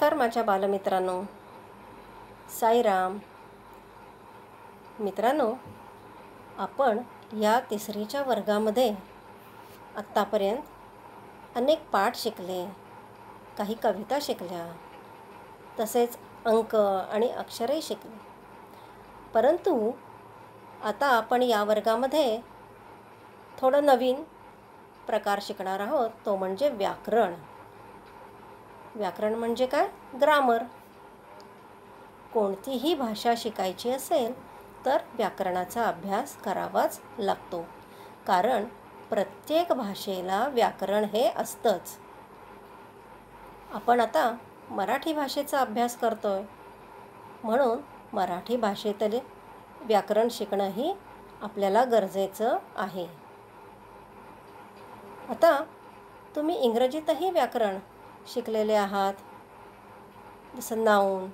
नमस्कार माझ्या बालमित्रांनो. साईराम. मित्रांनो, आपण या तिसरीच्या वर्गामध्ये आत्तापर्यंत अनेक पाठ शिकले, काही कविता शिकल्या, तसेच अंक आणि अक्षरही शिकले. परंतु आता आपण या वर्गामध्ये थोडं नवीन प्रकार शिकणार आहोत, तो म्हणजे व्याकरण. व्याकरण म्हणजे काय? ग्रामर. कोणतीही भाषा शिकायची असेल तर व्याकरणाचा अभ्यास करावाच लागतो, कारण प्रत्येक भाषेला व्याकरण हे असतंच. आपण आता मराठी भाषेचा अभ्यास करतोय, म्हणून मराठी भाषेतले व्याकरण शिकणंही आपल्याला गरजेचं आहे. आता तुम्ही इंग्रजीतही व्याकरण शिकलेले आहात, जसं noun,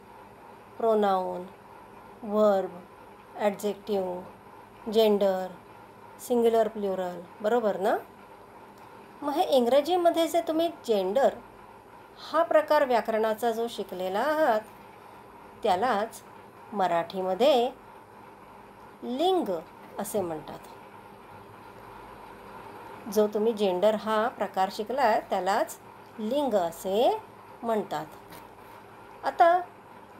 pronoun, verb, adjective, gender, singular plural, बरोबर ना? मग हे इंग्रजीमध्ये जे तुम्ही जेंडर हा प्रकार व्याकरणाचा जो शिकलेला आहात, त्यालाच मराठीमध्ये लिंग असे म्हणतात. जो तुम्ही जेंडर हा प्रकार शिकला त्यालाच लिंग असे म्हणतात. आता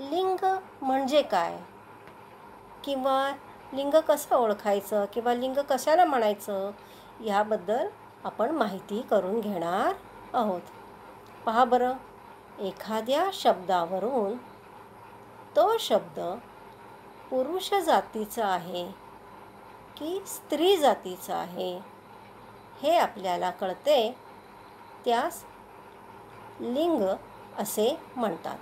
लिंग म्हणजे काय, किंवा लिंग कसं ओळखायचं, किंवा लिंग कशाला म्हणायचं, याबद्दल आपण माहिती करून घेणार आहोत. पहा बरं, एखाद्या शब्दावरून तो शब्द पुरुष जातीचा आहे की स्त्री जातीचा आहे हे आपल्याला कळते, त्यास लिंग असे म्हणतात.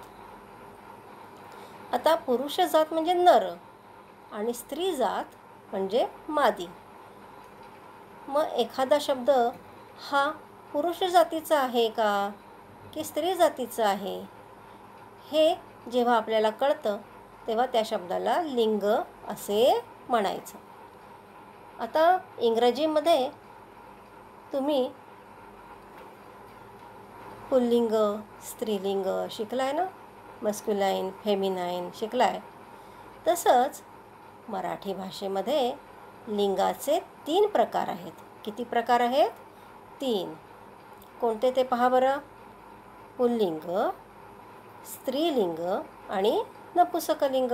आता पुरुष जात म्हणजे नर आणि स्त्री जात म्हणजे मादी. मग एखादा शब्द हा पुरुष जातीचा आहे का की स्त्री जातीचा आहे, हे जेव्हा आपल्याला कळतं तेव्हा त्या शब्दाला लिंग असे म्हणायचं. आता इंग्रजीमध्ये तुम्ही पुल्लिंग, स्त्रीलिंग शिकलाय ना, मस्क्युलाईन, फेमिनाईन शिकलाय. तसंच मराठी भाषेमध्ये लिंगाचे 3 प्रकार आहेत. किती प्रकार आहेत? 3. कोणते ते पहा बरं. पुल्लिंग, स्त्रीलिंग आणि नपुंसकलिंग.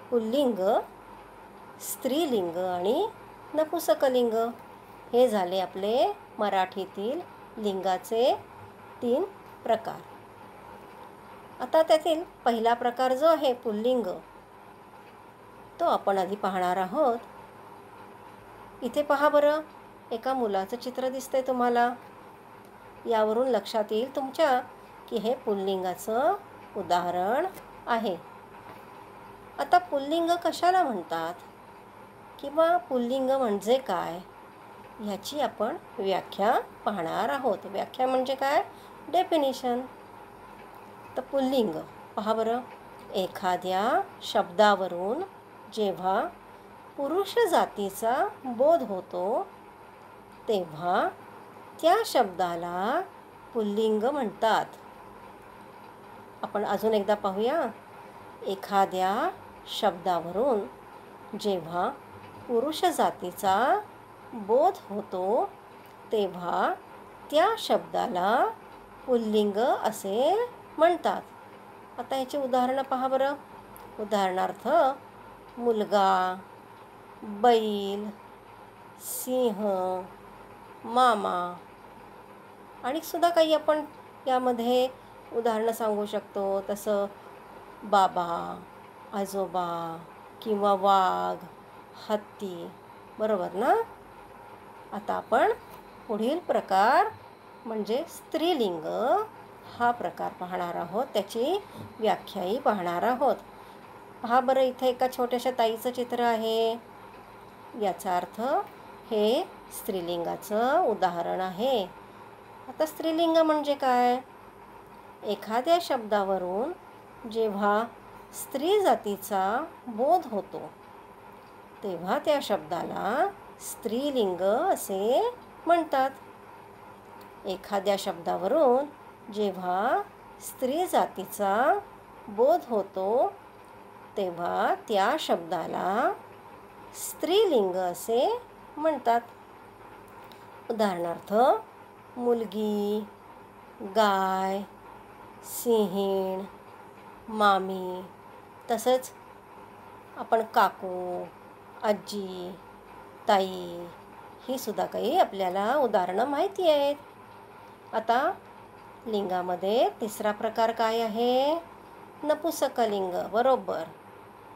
पुल्लिंग, स्त्रीलिंग आणि नपुंसकलिंग हे झाले आपले मराठीतील लिंगाचे 3 प्रकार. आता त्यातील पहिला प्रकार जो आहे पुल्लिंग, तो आपण आधी पाहणार आहोत. इथे पहा बरं, एका मुलाचं चित्र दिसतंय तुम्हाला. यावरून लक्षात येईल तुमच्या की हे पुल्लिंगाचं उदाहरण आहे. आता पुल्लिंग कशाला म्हणतात, किंवा पुल्लिंग म्हणजे काय, ह्याची आपण व्याख्या पाहणार आहोत. व्याख्या म्हणजे काय? डेफिनिशन. तर पुल्लिंग पहा बरं, एखाद्या शब्दावरून जेव्हा पुरुष जातीचा बोध होतो तेव्हा त्या शब्दाला पुल्लिंग म्हणतात. आपण अजून एकदा पाहूया. एखाद्या शब्दावरून जेव्हा पुरुष जातीचा बोध होतो तेव्हा त्या शब्दाला पुल्लिंग असे म्हणतात. आता याची उदाहरणं पहा बरं. उदाहरणार्थ मुलगा, बैल, सिंह, मामा, आणि सुद्धा काही आपण यामध्ये उदाहरणं सांगू शकतो, तसं बाबा, आजोबा किंवा वाघ, हत्ती, बरोबर ना? आता आपण पुढील प्रकार म्हणजे स्त्रीलिंग हा प्रकार पाहणार आहोत, त्याची व्याख्याही पाहणार आहोत. पहा बरं, इथे एका छोट्याशा ताईचं चित्र आहे. याचा अर्थ हे स्त्रीलिंगाचं उदाहरण आहे. आता स्त्रीलिंग म्हणजे काय? एखाद्या शब्दावरून जेव्हा स्त्री जातीचा बोध होतो तेव्हा त्या शब्दाला स्त्रीलिंग असे म्हणतात. एखाद्या शब्दावरून जेव्हा स्त्री जातीचा बोध होतो तेव्हा त्या शब्दाला स्त्रीलिंग असे म्हणतात. उदाहरणार्थ मुलगी, गाय, सिंहीण, मामी, तसंच आपण काकू, आजी, ताई ही सुद्धा काही आपल्याला उदाहरणं माहिती आहेत. आता लिंगामध्ये तिसरा प्रकार काय आहे? नपुंसकलिंग. बरोबर.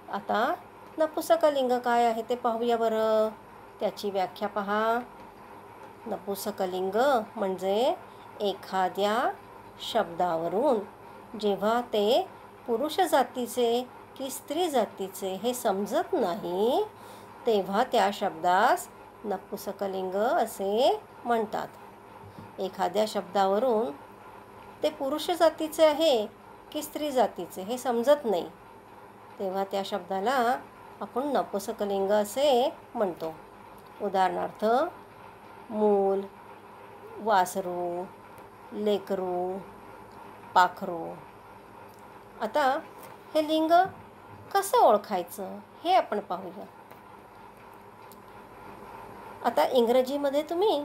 आता नपुंसकलिंग काय आहे ते पाहूया बरं. त्याची व्याख्या पहा. नपुंसकलिंग म्हणजे एखाद्या शब्दावरून जेव्हा ते पुरुष जातीचे की स्त्री जातीचे हे समजत नाही तेव्हा त्या शब्दास नपुंसकलिंग असे म्हणतात. एखाद्या शब्दावरून ते पुरुष जातीचे आहे की स्त्री जातीचे हे समजत नाही तेव्हा त्या शब्दाला आपण नपुंसकलिंग असे म्हणतो. उदाहरणार्थ मूल, वासरू, लेकरू, पाखरू. आता हे लिंग कसं ओळखायचं हे आपण पाहूया. आता इंग्रजीमध्ये तुम्ही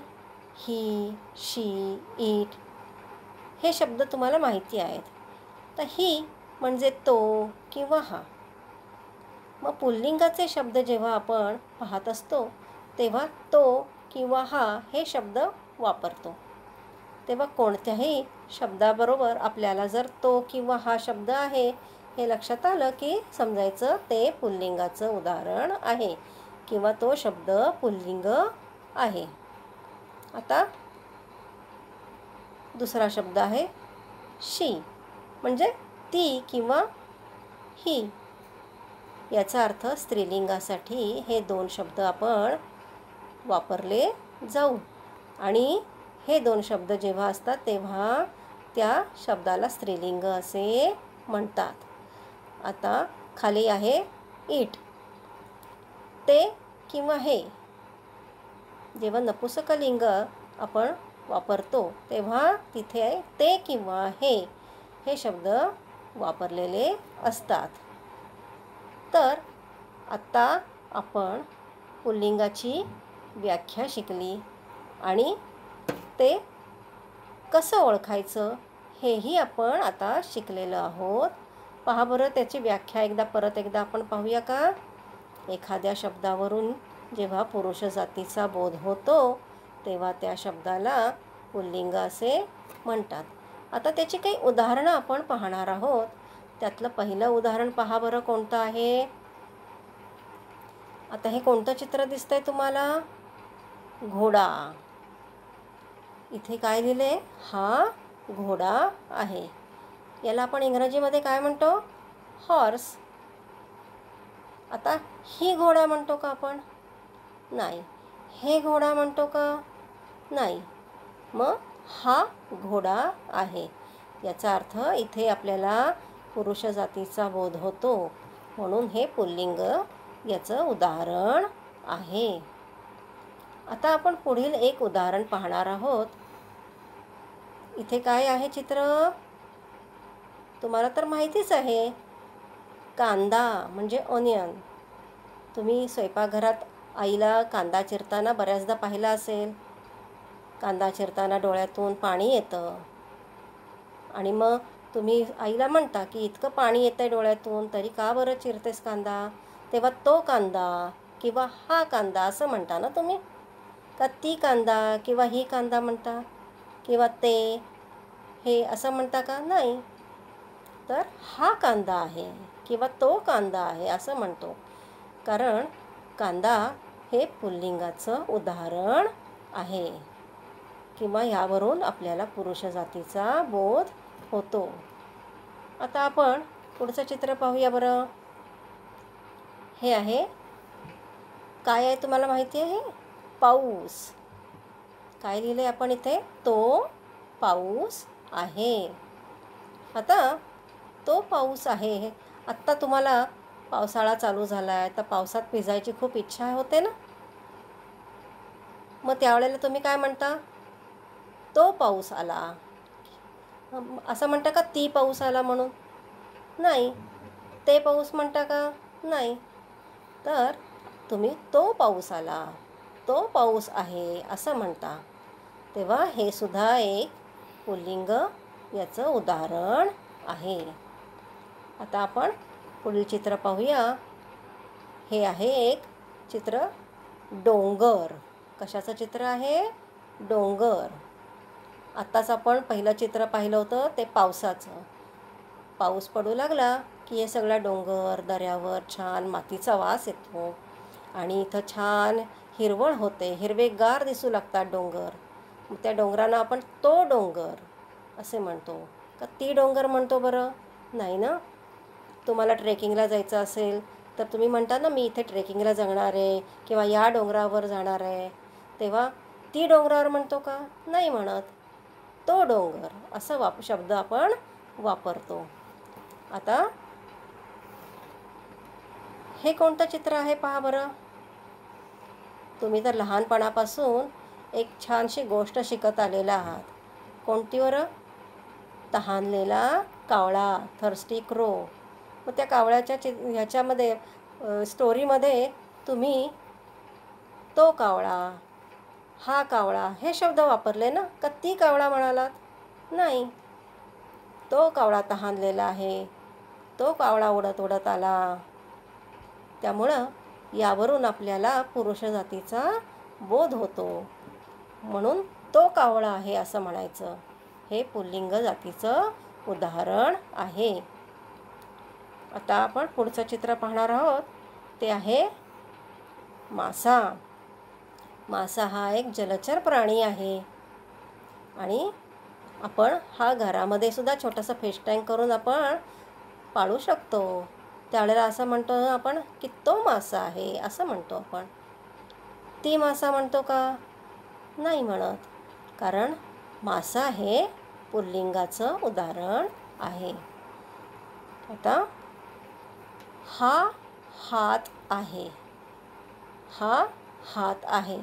ही, शी, इट हे शब्द तुम्हाला माहिती आहेत. तर ही म्हणजे तो किंवा हा. मग पुल्लिंगाचे शब्द जेव्हा आपण पाहत असतो तेव्हा तो किंवा हा हे शब्द वापरतो. तेव्हा कोणत्याही शब्दाबरोबर आपल्याला जर तो किंवा हा शब्द आहे हे लक्षात आलं की समजायचं ते पुल्लिंगाचं उदाहरण आहे किंवा तो शब्द पुल्लिंग आहे. आता दुसरा शब्द आहे शी म्हणजे ती किंवा ही. याचा अर्थ स्त्रीलिंगासाठी हे दोन शब्द आपण वापरले जाऊ आणि हे दोन शब्द जेव्हा असतात तेव्हा त्या शब्दाला स्त्रीलिंग असे म्हणतात. आता खाली आहे इट. ते किंवा हे. जेव्हा नपुंसकलिंग आपण वापरतो तेव्हा तिथे ते किंवा हे शब्द वापरलेले असतात. तर आत्ता आपण पुल्लिंगाची व्याख्या शिकली आणि ते कसं ओळखायचं हेही आपण आता शिकलेलो आहोत. पहा बरं त्याची व्याख्या परत एकदा आपण पाहूया का. एखाद्या शब्दावरून जेव्हा पुरुष जातीचा बोध होतो तेव्हा त्या शब्दाला पुल्लिंग असे म्हणतात. आता त्याची काही उदाहरणं आपण पाहणार आहोत. त्यातलं पहिलं उदाहरण पहा बरं कोणतं आहे. आता हे कोणतं चित्र दिसतंय तुम्हाला? घोडा. इथे काय लिहिलंय? हा घोडा आहे. याला आपण इंग्रजीमध्ये काय म्हणतो? हॉर्स. आता ही घोडा म्हणतो का आपण? नाही. हे घोडा म्हणतो का? नाही. मग हा घोडा आहे. याचा अर्थ इथे आपल्याला पुरुष जातीचा बोध होतो म्हणून हे पुल्लिंग याचं उदाहरण आहे. आता आपण पुढील एक उदाहरण पाहणार आहोत. इथे काय आहे चित्र? तुम्हाला तर माहितीच आहे. कांदा म्हणजे ऑनियन. तुम्ही स्वयंपाकघरात आईला कांदा चिरताना बऱ्याचदा पाहिला असेल. कांदा चिरताना डोळ्यातून पाणी येतं आणि मग तुम्ही आईला म्हणता की इतकं पाणी येतंय डोळ्यातून तरी का बरं चिरतेस कांदा? तेव्हा तो कांदा किंवा हा कांदा असं म्हणता ना तुम्ही? का ती कांदा किंवा ही कांदा म्हणता किंवा ते हे असं म्हणता का? नाही. तर हा कांदा आहे किंवा तो कांदा आहे असं म्हणतो. कारण कांदा हे पुल्लिंगाचं उदाहरण आहे किंवा यावरून आपल्याला पुरुष जातीचा बोध होतो. आता आपण पुढचं चित्र पाहूया बरं. हे आहे काय आहे तुम्हाला माहिती आहे? पाऊस. काय लिहिलंय आपण इथे? तो पाऊस आहे. आता तो पाऊस आहे. आत्ता तुम्हाला पावसाळा चालू झाला आहे तर पावसात भिजायची खूप इच्छा होते ना. मग त्यावेळेला तुम्ही काय म्हणता? तो पाऊस आला. असं म्हणता का ती पाऊस आला म्हणून? नाही. ते पाऊस म्हणता का? नाही. तर तुम्ही तो पाऊस आला, तो पाऊस आहे असं म्हणता. तेव्हा हे सुद्धा एक पुल्लिंग याचं उदाहरण आहे. आता आपण पुढील चित्र पाहूया. हे आहे एक चित्र डोंगर. कशाचं चित्र आहे? डोंगर. आत्ताच आपण पहिलं चित्र पाहिलं होतं ते पावसाचं. पाऊस पडू लागला की हे सगळा डोंगर दऱ्यावर छान मातीचा वास येतो आणि इथं छान हिरवळ होते, हिरवेगार दिसू लागतात डोंगर. त्या डोंगरांना आपण तो डोंगर असे म्हणतो. का ती डोंगर म्हणतो बरं? नाही ना. तुम्हाला ट्रेकिंगला जायचं असेल तर तुम्ही म्हणता ना मी इथे ट्रेकिंगला जाणार आहे किंवा या डोंगरावर जाणार आहे, तेव्हा ती डोंगरावर म्हणतो का? नाही म्हणत. तो डोंगर असं शब्द आपण वापरतो. आता हे कोणतं चित्र आहे पहा बरं. तुम्ही तर लहानपणापासून एक छानशी गोष्ट शिकत आलेला आहात. कोणती बरं? तहानलेला कावळा, थर्स्टी क्रो. मग त्या कावळ्याच्या ह्याच्यामध्ये स्टोरीमध्ये तुम्ही तो कावळा, हा कावळा हे शब्द वापरले ना? का ती कावळा म्हणालात? नाही. तो कावळा तहानलेला आहे, तो कावळा उडत उडत आला. त्यामुळं यावरून आपल्याला पुरुष जातीचा बोध होतो. म्हणून तो कावळा आहे असं म्हणायचं. हे पुल्लिंग जातीचं उदाहरण आहे. आता आपण पुढचं चित्र पाहणार आहोत. ते आहे मासा. मासा हा एक जलचर प्राणी आहे आणि आपण हा घरामध्ये सुद्धा छोटासा फिश टँक करून आपण पाळू शकतो. त्यावेळेला असं म्हणतो आपण की तो मासा आहे असं म्हणतो आपण. ती मासा म्हणतो का? नाही म्हणत. कारण मासा हे पुल्लिंगाचं उदाहरण आहे. आता हा हात आहे. हा हात आहे.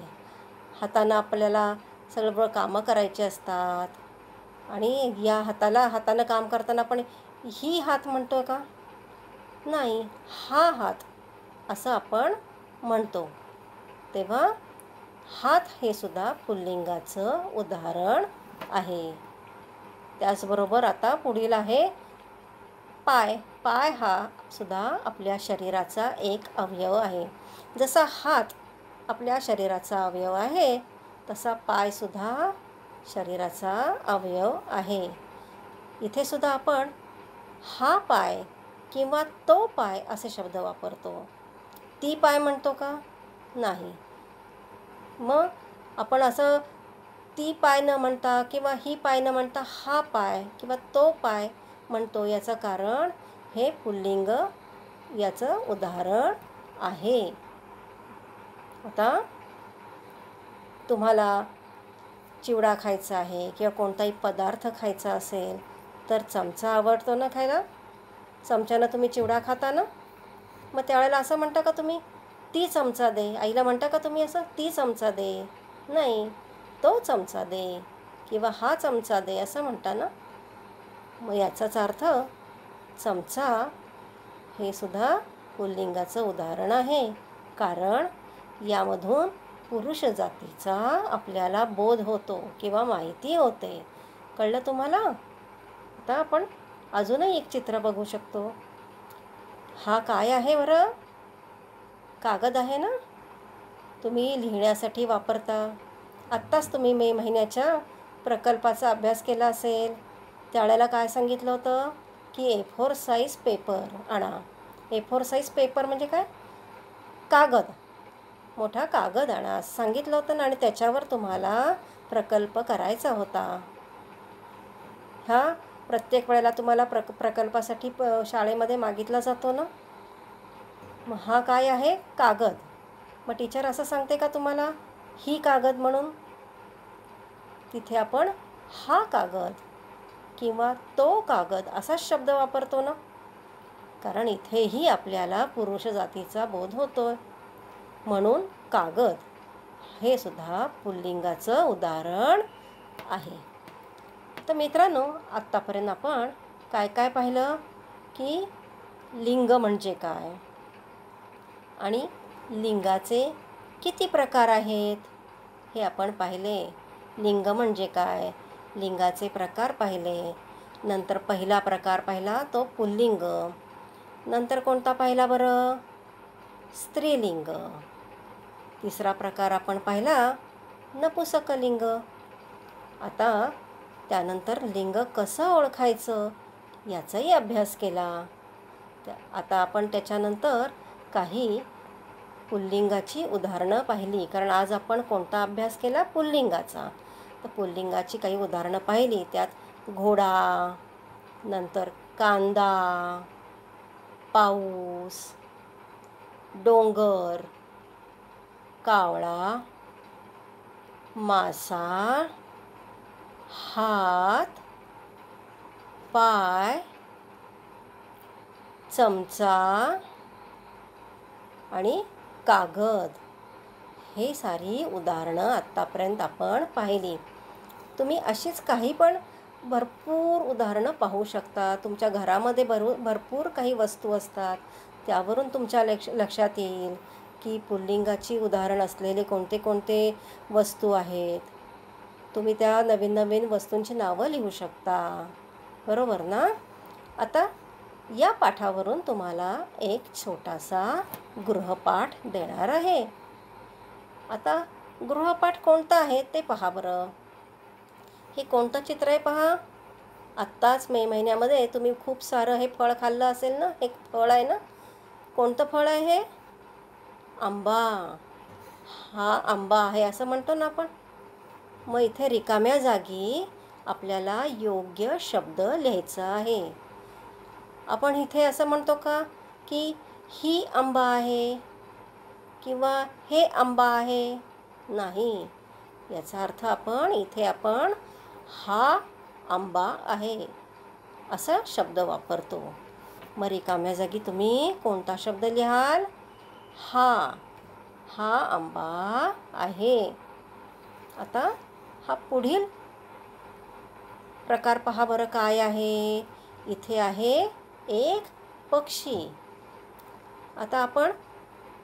हातानं आपल्याला सगळं कामं करायची असतात आणि या हातानं काम करताना आपण ही हात म्हणतो का? नाही. हा हात असं आपण म्हणतो. तेव्हा हात हे सुद्धा पुल्लिंगाचं उदाहरण आहे. त्याचबरोबर आता पुढील आहे पाय. पाय हा सुद्धा आपल्या शरीराचा एक अवयव आहे. जसा हात आपल्या शरीराचा अवयव आहे तसा पाय सुद्धा शरीराचा अवयव आहे. इथे सुद्धा आपण हा पाय किंवा तो पाय असे शब्द वापरतो. ती पाय म्हणतो का? नाही. मग आपण असं ती पाय न म्हणता किंवा ही पाय न म्हणता हा पाय किंवा तो पाय म्हणतो, याचं कारण हे पुल्लिंग याचं उदाहरण आहे. आता तुम्हाला चिवडा खायचा आहे किंवा कोणताही पदार्थ खायचा असेल तर चमचा आवडतो ना खायला? चमच्यानं तुम्ही चिवडा खाता ना? मग त्यावेळेला असं म्हणता का तुम्ही ती चमचा दे? आईला म्हणता का तुम्ही असं ती चमचा दे? नाही. तो चमचा दे किंवा हा चमचा दे असं म्हणता ना? मग याचाच अर्थ चमचा हे सुद्धा पुल्लिंगाचं उदाहरण आहे. कारण यामधून पुरुष जातीचा आपल्याला बोध होतो किंवा माहिती होते. कळलं तुम्हाला? आता आपण अजूनही एक चित्र बघू शकतो. हा काय आहे बरं? कागद आहे ना? तुम्ही लिहिण्यासाठी वापरता. आत्ताच तुम्ही मे महिन्याच्या प्रकल्पाचा अभ्यास केला असेल. त्यावेळेला काय सांगितलं होतं की A4 साईज पेपर आणा. A4 साईज पेपर म्हणजे काय? कागद, मोठा कागद आणा सांगितलं होतं ना, आणि त्याच्यावर तुम्हाला प्रकल्प करायचा होता. हा प्रत्येक वेळेला तुम्हाला प्रकल्पासाठी शाळेमध्ये मागितला जातो ना. मग हा काय आहे? कागद. मग टीचर असं सांगते का तुम्हाला ही कागद म्हणून? तिथे आपण हा कागद किंवा तो कागद असाच शब्द वापरतो ना. कारण इथेही आपल्याला पुरुष जातीचा बोध होतो. म्हणून कागद हे सुद्धा पुल्लिंगाचं उदाहरण आहे. तर मित्रांनो, आत्तापर्यंत आपण काय काय पाहिलं की लिंग म्हणजे काय आणि लिंगाचे किती प्रकार आहेत हे आपण पाहिले. लिंग म्हणजे काय, लिंगाचे प्रकार पाहिले. नंतर पहिला प्रकार पाहिला तो पुल्लिंग. नंतर कोणता पाहिला बरं, स्त्रीलिंग. तिसरा प्रकार आपण पाहिला नपुंसकलिंग. आता त्यानंतर लिंग कसं ओळखायचं याचाही अभ्यास केला. आता आपण त्याच्यानंतर काही पुल्लिंगाची उदाहरणं पाहिली, कारण आज आपण कोणता अभ्यास केला, पुल्लिंगाचा. तर पुल्लिंगाची काही उदाहरणं पाहिली. त्यात घोडा, नंतर कांदा, पाऊस, डोंगर, कावळा, मासा, हात, पाय, चमचा आणि कागद, हे सारी उदाहरणं आत्तापर्यंत आपण पाहिली. तुम्ही अशीच काही पण भरपूर उदाहरणं पाहू शकता. तुमच्या घरामध्ये भरपूर काही वस्तू असतात, त्यावरून तुमच्या लक्षात येईल की पुल्लिंगाची उदाहरण असलेले कोणते कोणते वस्तू आहेत. तुम्ही त्या नवीन नवीन वस्तूंची नावं लिहू शकता, बरोबर ना. आता या पाठावरून तुम्हाला एक छोटासा गृहपाठ देणार आहे. आता गृहपाठ कोणता आहे ते पहा बरं. हे कोणतं चित्र आहे पहा. आत्ताच मे महिन्यामध्ये तुम्ही खूप सारं हे फळ खाल्लं असेल ना. एक फळ आहे ना, कोणतं फळ आहे हे, आंबा. हा आंबा आहे असं म्हणतो ना आपण. मग इथे रिकाम्या जागी आपल्याला योग्य शब्द लिहायचा आहे. आपण इथे असं म्हणतो का की ही आंबा आहे किंवा हे आंबा आहे, नाही. याचा अर्थ आपण इथे हा आंबा आहे असा शब्द वापरतो. मग रिकाम्या जागी तुम्ही कोणता शब्द लिहाल, हा आंबा आहे. आता हा पुढील प्रकार पहा बरं काय आहे. इथे आहे एक पक्षी. आता आपण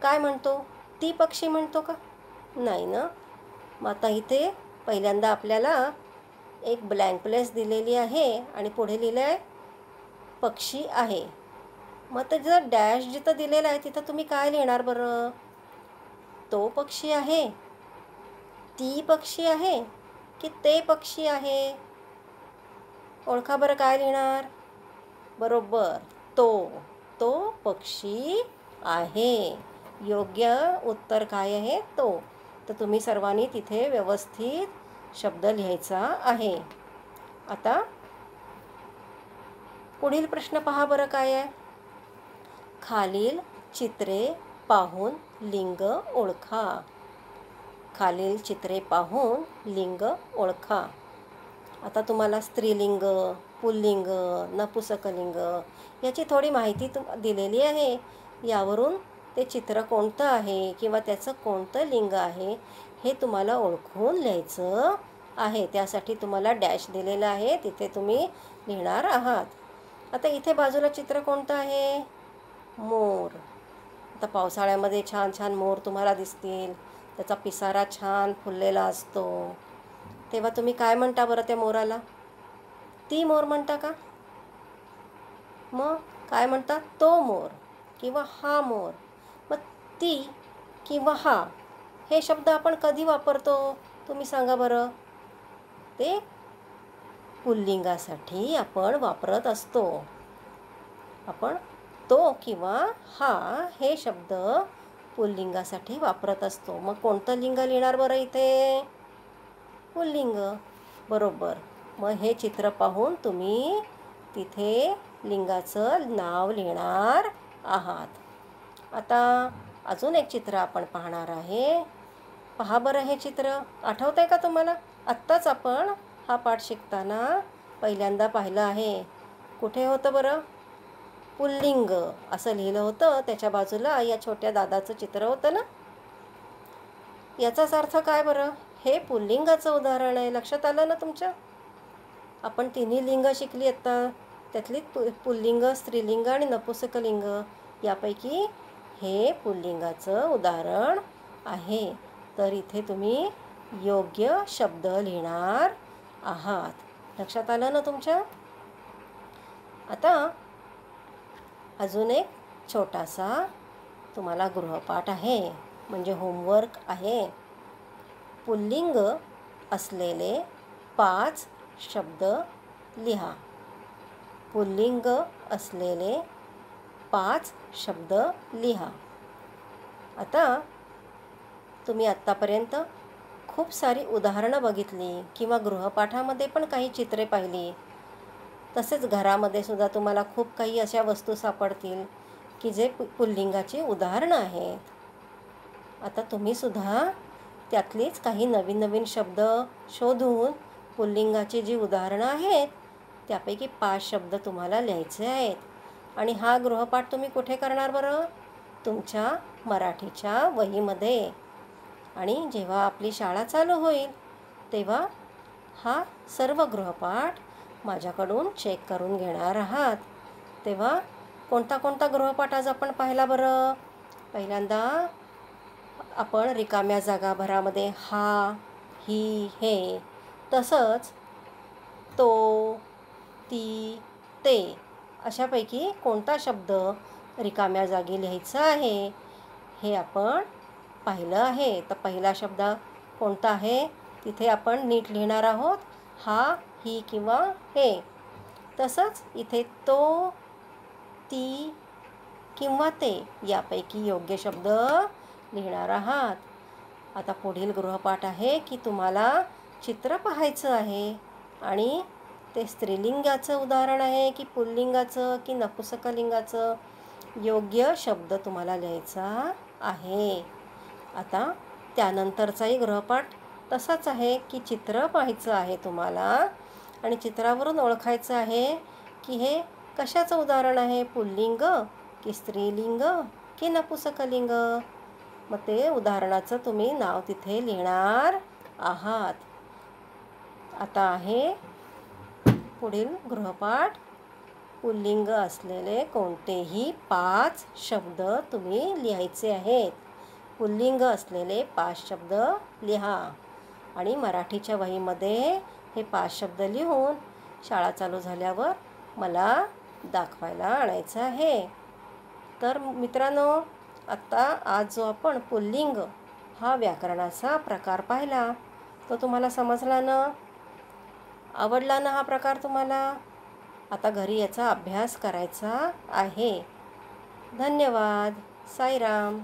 काय म्हणतो, ती पक्षी म्हणतो का, नाही ना. मग आता इथे पहिल्यांदा आपल्याला एक ब्लँक प्लेस दिलेली आहे आणि पुढे लिहिलं आहे पक्षी आहे. मग ते जर डॅश जिथं दिलेलं आहे तिथं तुम्ही काय लिहिणार बरं, तो पक्षी आहे, ती पक्षी आहे की ते पक्षी आहे. ओळखा बरं काय लिहिणार, बरोबर तो पक्षी आहे. योग्य उत्तर काय आहे, तो. तर तुम्ही सर्वांनी तिथे व्यवस्थित शब्द लिहायचा आहे. आता पुढील प्रश्न पहा बरं काय आहे. खालील चित्रे पाहून लिंग ओळखा. खालील चित्रे पाहून लिंग ओळखा. आता तुम्हाला स्त्रीलिंग, पुल्लिंग, नपुंसकलिंग याची थोडी माहिती दिलेली आहे. यावरून ते चित्र कोणतं आहे किंवा त्याचं कोणतं लिंग आहे हे तुम्हाला ओळखून लिहायचं आहे. त्यासाठी तुम्हाला डॅश दिलेलं आहे, तिथे तुम्ही लिहिणार आहात. आता इथे बाजूला चित्र कोणतं आहे, मोर. आता पावसाळ्यामध्ये छान छान मोर तुम्हाला दिसतील. त्याचा पिसारा छान फुललेला असतो. तेव्हा तुम्ही काय म्हणता बरं त्या मोराला, ती मोर म्हणता का, मग काय म्हणता, तो मोर किंवा हा मोर. मग ती किंवा हा हे शब्द आपण कधी वापरतो तुम्ही सांगा बरं. ते पुल्लिंगासाठी आपण वापरत असतो. आपण तो किंवा हा हे शब्द पुल्लिंगासाठी वापरत असतो. मग कोणतं लिंग लिहिणार बरं इथे, पुल्लिंग, बरोबर. मग हे चित्र पाहून तुम्ही तिथे लिंगाचं नाव लिहिणार आहात. आता अजून एक चित्र आपण पाहणार आहे. पहा बरं हे चित्र, आठवतं आहे का तुम्हाला. आत्ताच आपण हा पाठ शिकताना पहिल्यांदा पाहिलं आहे. कुठे होतं बरं, पुल्लिंग असं लिहिलं होतं. त्याच्या बाजूला या छोट्या दादाचं चित्र होतं ना. याचाच अर्थ काय बरं, हे पुल्लिंगाचं उदाहरण आहे. लक्षात आलं ना तुमच्या. आपण तिन्ही लिंग शिकली आता. त्यातली पुल्लिंग, स्त्रीलिंग आणि नपुंसकलिंग यापैकी हे पुल्लिंगाचं उदाहरण आहे. तर इथे तुम्ही योग्य शब्द लिहिणार आहात. लक्षात आलं ना तुमच्या? आता अजून एक छोटासा तुम्हाला गृहपाठ आहे, म्हणजे होमवर्क आहे. पुल्लिंग असलेले 5 शब्द लिहा. पुल्लिंग असलेले 5 शब्द लिहा. आता तुम्ही आत्तापर्यंत खूप सारी उदाहरणं बघितली किंवा गृहपाठामध्ये पण काही चित्रे पाहिली. तसेच घरामध्ये सुद्धा तुम्हाला खूप काही अशा वस्तू सापडतील की जे पुल्लिंगाची उदाहरणं आहेत. आता तुम्ही सुद्धा त्यातलीच काही नवीन नवीन शब्द शोधून पुल्लिंगाची जी उदाहरणं आहेत त्यापैकी 5 शब्द तुम्हाला लिहायचे आहेत. आणि हा गृहपाठ तुम्ही कुठे करणार बरं? तुमच्या मराठीच्या वहीमध्ये. आणि जेव्हा आपली शाळा चालू होईल तेव्हा हा सर्व गृहपाठ माझ्याकडून चेक करून घेणार आहात. तेव्हा कोणता कोणता गृहपाठ आज आपण पाहिला बरं? पहिल्यांदा आपण रिकाम्या जागा भरामध्ये हा, ही, हे, तसंच तो, ती, ते अशापैकी कोणता शब्द रिकाम्या जागी लिहायचा आहे हे आपण पाहिलं आहे. तर पहिला शब्द कोणता आहे तिथे आपण नीट लिहिणार आहोत, हा, ही किंवा हे. तसंच इथे तो, ती किंवा ते यापैकी योग्य शब्द लिहिणार आहात. आता पुढील गृहपाठ आहे की तुम्हाला चित्र पाहायचं आहे आणि ते स्त्रीलिंगाचं उदाहरण आहे की पुल्लिंगाचं की नपुंसकलिंगाचं योग्य शब्द तुम्हाला लिहायचा आहे. आता त्यानंतरचाही गृहपाठ तसाच आहे की चित्र पाहायचं आहे तुम्हाला आणि चित्रावरून ओळखायचं आहे की हे कशाचं उदाहरण आहे, पुल्लिंग की स्त्रीलिंग की नपुंसकलिंग. मग ते उदाहरणाचं तुम्ही नाव तिथे लिहिणार आहात. आता आहे पुढील गृहपाठ. पुल्लिंग असलेले कोणतेही 5 शब्द तुम्ही लिहायचे आहेत. पुल्लिंग असलेले 5 शब्द लिहा आणि मराठीच्या वहीमध्ये हे 5 शब्द लिहून शाळा चालू झाल्यावर मला दाखवायला आणायचं आहे. तर मित्रांनो, आत्ता आज जो आपण पुल्लिंग हा व्याकरणाचा प्रकार पाहिला तो तुम्हाला समजला ना? आवडला ना हा प्रकार तुम्हाला? आता घरी याचा अभ्यास करायचा आहे. धन्यवाद. साईराम.